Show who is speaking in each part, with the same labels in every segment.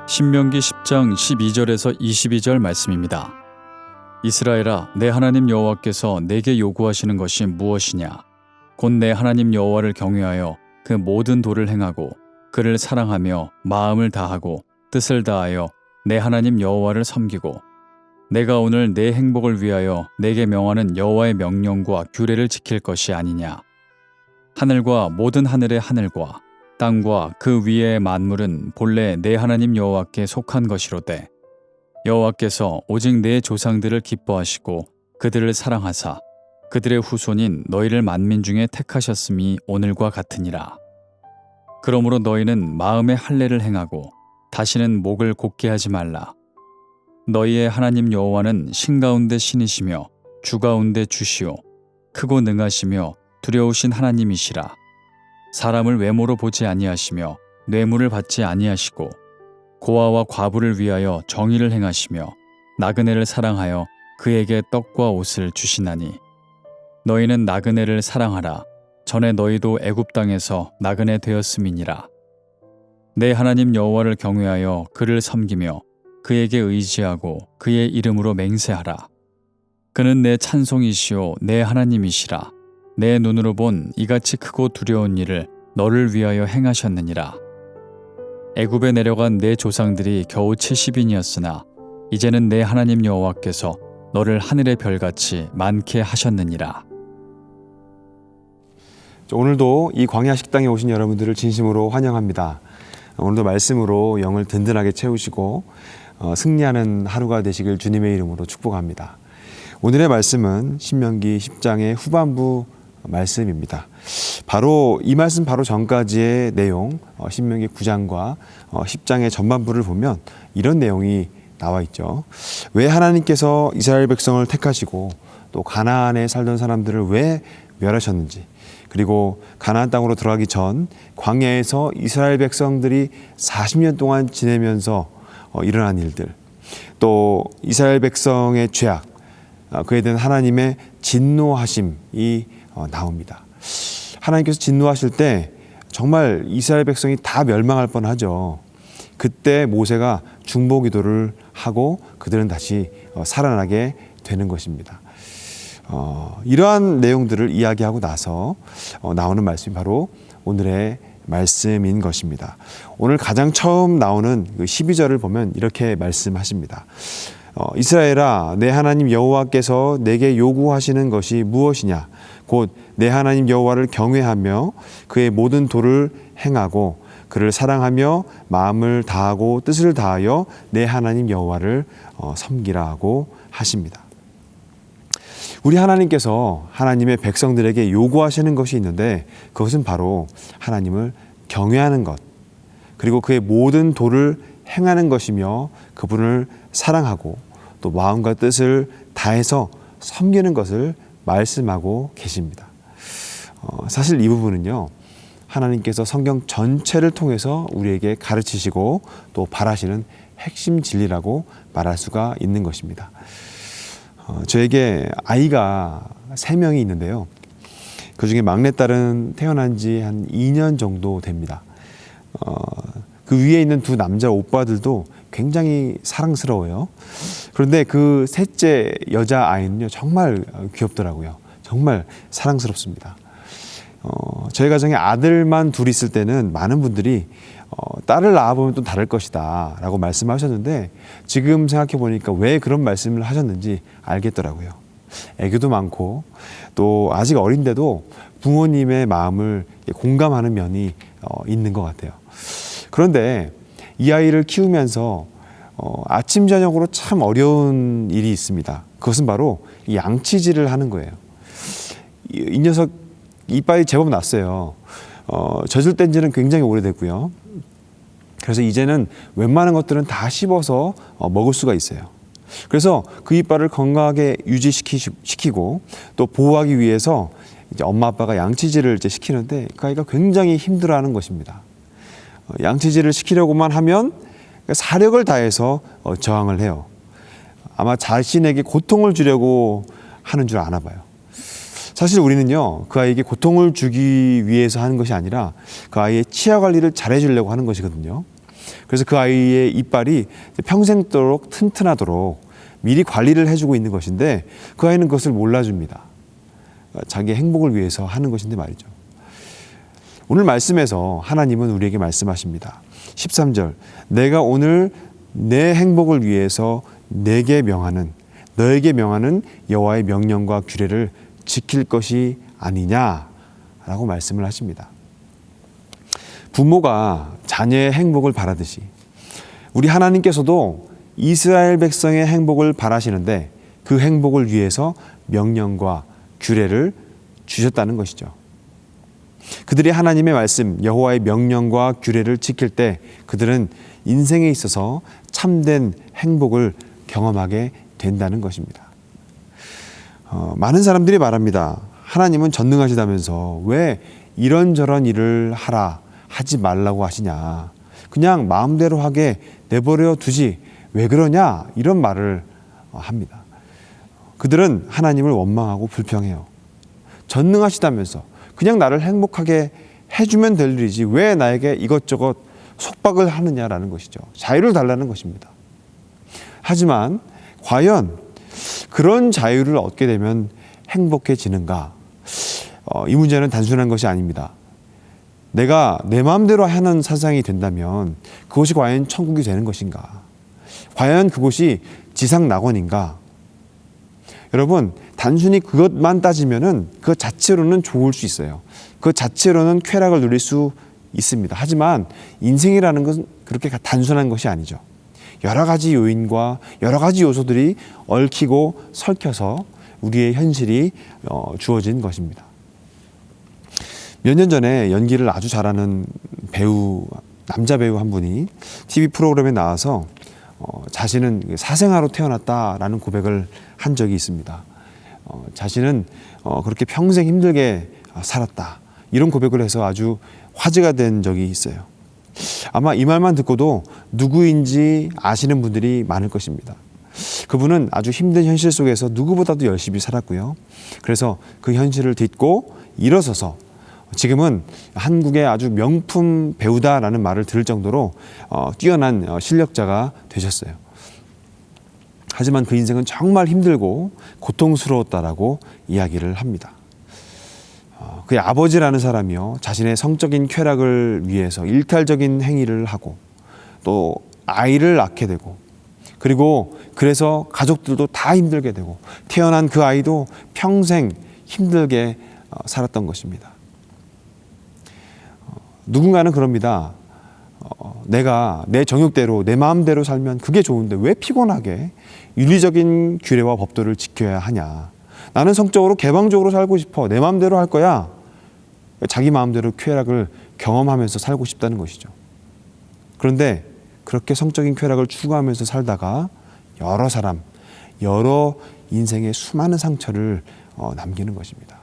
Speaker 1: 신명기 10장 12절에서 22절 말씀입니다. 이스라엘아, 내 하나님 여호와께서 내게 요구하시는 것이 무엇이냐? 곧 내 하나님 여호와를 경외하여 그 모든 도를 행하고 그를 사랑하며 마음을 다하고 뜻을 다하여 내 하나님 여호와를 섬기고 내가 오늘 내 행복을 위하여 내게 명하는 여호와의 명령과 규례를 지킬 것이 아니냐? 하늘과 모든 하늘의 하늘과 땅과 그 위의 만물은 본래 내 하나님 여호와께 속한 것이로되 여호와께서 오직 내 조상들을 기뻐하시고 그들을 사랑하사 그들의 후손인 너희를 만민 중에 택하셨음이 오늘과 같으니라. 그러므로 너희는 마음의 할례를 행하고 다시는 목을 곧게 하지 말라. 너희의 하나님 여호와는 신 가운데 신이시며 주 가운데 주시오 크고 능하시며 두려우신 하나님이시라. 사람을 외모로 보지 아니하시며 뇌물을 받지 아니하시고 고아와 과부를 위하여 정의를 행하시며 나그네를 사랑하여 그에게 떡과 옷을 주시나니 너희는 나그네를 사랑하라. 전에 너희도 애굽 땅에서 나그네 되었음이니라. 내 하나님 여호와를 경외하여 그를 섬기며 그에게 의지하고 그의 이름으로 맹세하라. 그는 내 찬송이시오 내 하나님이시라. 내 눈으로 본 이같이 크고 두려운 일을 너를 위하여 행하셨느니라. 애굽에 내려간 내 조상들이 겨우 70인이었으나 이제는 내 하나님 여호와께서 너를 하늘의 별같이 많게 하셨느니라.
Speaker 2: 오늘도 이 광야 식당에 오신 여러분들을 진심으로 환영합니다. 오늘도 말씀으로 영을 든든하게 채우시고 승리하는 하루가 되시길 주님의 이름으로 축복합니다. 오늘의 말씀은 신명기 10장의 후반부 말씀입니다. 바로 이 말씀 바로 전까지의 내용, 신명기 9장과 10장의 전반부를 보면 이런 내용이 나와 있죠. 왜 하나님께서 이스라엘 백성을 택하시고 또 가나안에 살던 사람들을 왜 멸하셨는지, 그리고 가나안 땅으로 들어가기 전 광야에서 이스라엘 백성들이 40년 동안 지내면서 일어난 일들, 또 이스라엘 백성의 죄악, 그에 대한 하나님의 진노하심이 나옵니다. 하나님께서 진노하실 때 정말 이스라엘 백성이 다 멸망할 뻔하죠. 그때 모세가 중보기도를 하고 그들은 다시 살아나게 되는 것입니다. 이러한 내용들을 이야기하고 나서 나오는 말씀이 바로 오늘의 말씀인 것입니다. 오늘 가장 처음 나오는 그 12절을 보면 이렇게 말씀하십니다. 이스라엘아, 내 하나님 여호와께서 내게 요구하시는 것이 무엇이냐? 곧 내 하나님 여호와를 경외하며 그의 모든 도를 행하고 그를 사랑하며 마음을 다하고 뜻을 다하여 내 하나님 여호와를 섬기라고 하십니다. 우리 하나님께서 하나님의 백성들에게 요구하시는 것이 있는데 그것은 바로 하나님을 경외하는 것, 그리고 그의 모든 도를 행하는 것이며 그분을 사랑하고 또 마음과 뜻을 다해서 섬기는 것을 말씀하고 계십니다. 사실 이 부분은요, 하나님께서 성경 전체를 통해서 우리에게 가르치시고 또 바라시는 핵심 진리라고 말할 수가 있는 것입니다. 저에게 아이가 3명이 있는데요. 그중에 막내딸은 태어난 지 한 2년 정도 됩니다. 그 위에 있는 2 남자 오빠들도 굉장히 사랑스러워요. 그런데 그 셋째 여자아이는요, 정말 귀엽더라고요. 정말 사랑스럽습니다. 저희 가정에 아들만 둘 있을 때는 많은 분들이 딸을 낳아보면 또 다를 것이다 라고 말씀하셨는데 지금 생각해 보니까 왜 그런 말씀을 하셨는지 알겠더라고요. 애교도 많고 또 아직 어린데도 부모님의 마음을 공감하는 면이 있는 것 같아요. 그런데 이 아이를 키우면서 아침 저녁으로 참 어려운 일이 있습니다. 그것은 바로 이 양치질을 하는 거예요. 이 녀석 이빨이 제법 났어요. 젖을 뗀 지는 굉장히 오래됐고요. 그래서 이제는 웬만한 것들은 다 씹어서 먹을 수가 있어요. 그래서 그 이빨을 건강하게 유지시키고 또 보호하기 위해서 이제 엄마 아빠가 양치질을 이제 시키는데 그 아이가 굉장히 힘들어하는 것입니다. 양치질을 시키려고만 하면 사력을 다해서 저항을 해요. 아마 자신에게 고통을 주려고 하는 줄 아나 봐요. 사실 우리는요, 그 아이에게 고통을 주기 위해서 하는 것이 아니라 그 아이의 치아 관리를 잘해주려고 하는 것이거든요. 그래서 그 아이의 이빨이 평생도록 튼튼하도록 미리 관리를 해주고 있는 것인데 그 아이는 그것을 몰라줍니다. 자기의 행복을 위해서 하는 것인데 말이죠. 오늘 말씀에서 하나님은 우리에게 말씀하십니다. 13절, 내가 오늘 내 행복을 위해서 너에게 명하는 여호와의 명령과 규례를 지킬 것이 아니냐라고 말씀을 하십니다. 부모가 자녀의 행복을 바라듯이 우리 하나님께서도 이스라엘 백성의 행복을 바라시는데 그 행복을 위해서 명령과 규례를 주셨다는 것이죠. 그들이 하나님의 말씀, 여호와의 명령과 규례를 지킬 때 그들은 인생에 있어서 참된 행복을 경험하게 된다는 것입니다. 많은 사람들이 말합니다. 하나님은 전능하시다면서 왜 이런저런 일을 하지 말라고 하시냐. 그냥 마음대로 하게 내버려 두지 왜 그러냐 이런 말을 합니다. 그들은 하나님을 원망하고 불평해요. 전능하시다면서 그냥 나를 행복하게 해주면 될 일이지 왜 나에게 이것저것 속박을 하느냐라는 것이죠. 자유를 달라는 것입니다. 하지만 과연 그런 자유를 얻게 되면 행복해지는가? 이 문제는 단순한 것이 아닙니다. 내가 내 마음대로 하는 세상이 된다면 그것이 과연 천국이 되는 것인가? 과연 그것이 지상 낙원인가? 여러분, 단순히 그것만 따지면은 그 자체로는 좋을 수 있어요. 그 자체로는 쾌락을 누릴 수 있습니다. 하지만 인생이라는 것은 그렇게 단순한 것이 아니죠. 여러 가지 요인과 여러 가지 요소들이 얽히고 설켜서 우리의 현실이 주어진 것입니다. 몇 년 전에 연기를 아주 잘하는 남자 배우 한 분이 TV 프로그램에 나와서 자신은 사생아로 태어났다라는 고백을 한 적이 있습니다. 자신은 그렇게 평생 힘들게 살았다. 이런 고백을 해서 아주 화제가 된 적이 있어요. 아마 이 말만 듣고도 누구인지 아시는 분들이 많을 것입니다. 그분은 아주 힘든 현실 속에서 누구보다도 열심히 살았고요. 그래서 그 현실을 딛고 일어서서 지금은 한국의 아주 명품 배우다라는 말을 들을 정도로 뛰어난 실력자가 되셨어요. 하지만 그 인생은 정말 힘들고 고통스러웠다라고 이야기를 합니다. 그의 아버지라는 사람이요, 자신의 성적인 쾌락을 위해서 일탈적인 행위를 하고 또 아이를 낳게 되고 그리고 그래서 가족들도 다 힘들게 되고 태어난 그 아이도 평생 힘들게 살았던 것입니다. 누군가는 그럽니다. 내가 내 정욕대로 내 마음대로 살면 그게 좋은데 왜 피곤하게 윤리적인 규례와 법도를 지켜야 하냐. 나는 성적으로 개방적으로 살고 싶어. 내 마음대로 할 거야. 자기 마음대로 쾌락을 경험하면서 살고 싶다는 것이죠. 그런데 그렇게 성적인 쾌락을 추구하면서 살다가 여러 인생의 수많은 상처를 남기는 것입니다.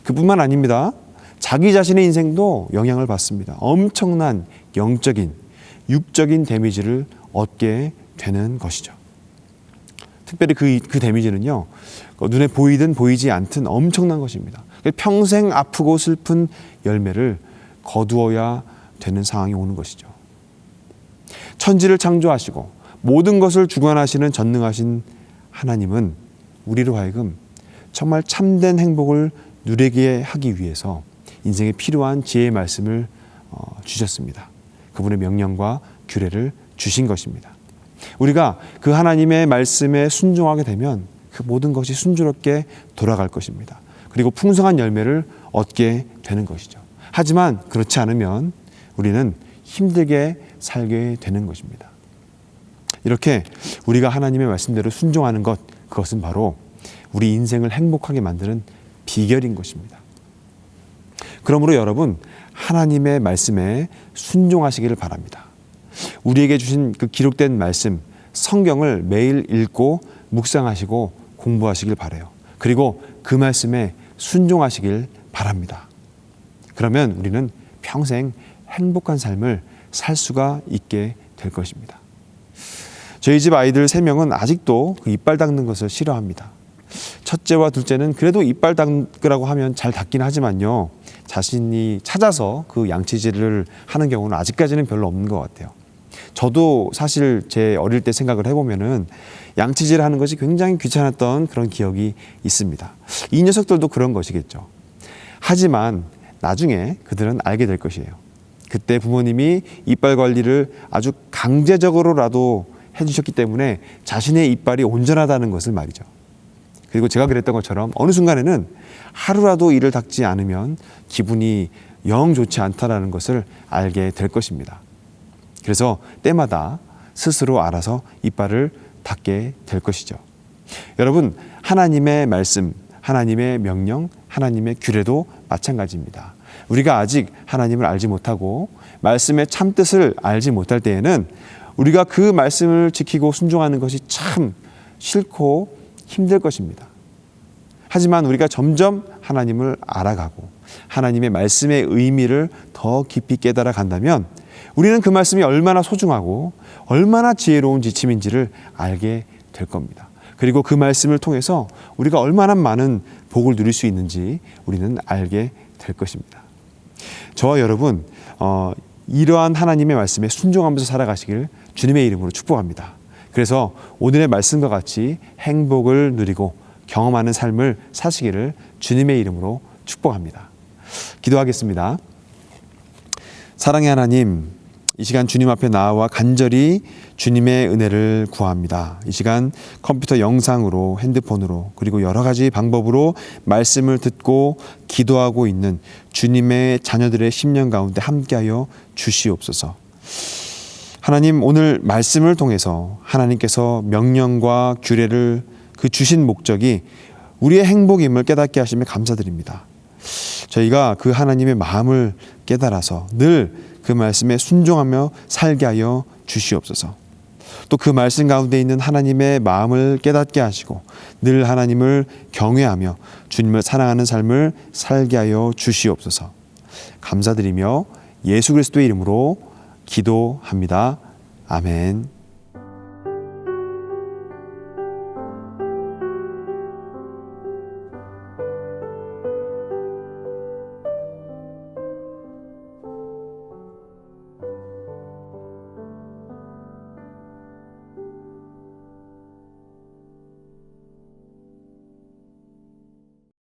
Speaker 2: 그뿐만 아닙니다. 자기 자신의 인생도 영향을 받습니다. 엄청난 영적인, 육적인 데미지를 얻게 되는 것이죠. 특별히 그 데미지는요, 눈에 보이든 보이지 않든 엄청난 것입니다. 평생 아프고 슬픈 열매를 거두어야 되는 상황이 오는 것이죠. 천지를 창조하시고 모든 것을 주관하시는 전능하신 하나님은 우리로 하여금 정말 참된 행복을 누리게 하기 위해서 인생에 필요한 지혜의 말씀을 주셨습니다. 그분의 명령과 규례를 주신 것입니다. 우리가 그 하나님의 말씀에 순종하게 되면 그 모든 것이 순조롭게 돌아갈 것입니다. 그리고 풍성한 열매를 얻게 되는 것이죠. 하지만 그렇지 않으면 우리는 힘들게 살게 되는 것입니다. 이렇게 우리가 하나님의 말씀대로 순종하는 것, 그것은 바로 우리 인생을 행복하게 만드는 비결인 것입니다. 그러므로 여러분, 하나님의 말씀에 순종하시기를 바랍니다. 우리에게 주신 그 기록된 말씀, 성경을 매일 읽고 묵상하시고 공부하시길 바라요. 그리고 그 말씀에 순종하시길 바랍니다. 그러면 우리는 평생 행복한 삶을 살 수가 있게 될 것입니다. 저희 집 아이들 3명은 아직도 그 이빨 닦는 것을 싫어합니다. 첫째와 둘째는 그래도 이빨 닦으라고 하면 잘 닦긴 하지만요, 자신이 찾아서 그 양치질을 하는 경우는 아직까지는 별로 없는 것 같아요. 저도 사실 제 어릴 때 생각을 해보면은 양치질 하는 것이 굉장히 귀찮았던 그런 기억이 있습니다. 이 녀석들도 그런 것이겠죠. 하지만 나중에 그들은 알게 될 것이에요. 그때 부모님이 이빨 관리를 아주 강제적으로라도 해주셨기 때문에 자신의 이빨이 온전하다는 것을 말이죠. 그리고 제가 그랬던 것처럼 어느 순간에는 하루라도 이를 닦지 않으면 기분이 영 좋지 않다라는 것을 알게 될 것입니다. 그래서 때마다 스스로 알아서 이빨을 닦게 될 것이죠. 여러분, 하나님의 말씀, 하나님의 명령, 하나님의 규례도 마찬가지입니다. 우리가 아직 하나님을 알지 못하고 말씀의 참뜻을 알지 못할 때에는 우리가 그 말씀을 지키고 순종하는 것이 참 싫고 힘들 것입니다. 하지만 우리가 점점 하나님을 알아가고 하나님의 말씀의 의미를 더 깊이 깨달아 간다면 우리는 그 말씀이 얼마나 소중하고 얼마나 지혜로운 지침인지를 알게 될 겁니다. 그리고 그 말씀을 통해서 우리가 얼마나 많은 복을 누릴 수 있는지 우리는 알게 될 것입니다. 저와 여러분, 이러한 하나님의 말씀에 순종하면서 살아가시길 주님의 이름으로 축복합니다. 그래서 오늘의 말씀과 같이 행복을 누리고 경험하는 삶을 사시기를 주님의 이름으로 축복합니다. 기도하겠습니다. 사랑의 하나님, 이 시간 주님 앞에 나와 간절히 주님의 은혜를 구합니다. 이 시간 컴퓨터 영상으로, 핸드폰으로, 그리고 여러 가지 방법으로 말씀을 듣고 기도하고 있는 주님의 자녀들의 심령 가운데 함께하여 주시옵소서. 하나님, 오늘 말씀을 통해서 하나님께서 명령과 규례를 그 주신 목적이 우리의 행복임을 깨닫게 하시며 감사드립니다. 저희가 그 하나님의 마음을 깨달아서 늘 그 말씀에 순종하며 살게 하여 주시옵소서. 또 그 말씀 가운데 있는 하나님의 마음을 깨닫게 하시고 늘 하나님을 경외하며 주님을 사랑하는 삶을 살게 하여 주시옵소서. 감사드리며 예수 그리스도의 이름으로 기도합니다. 아멘.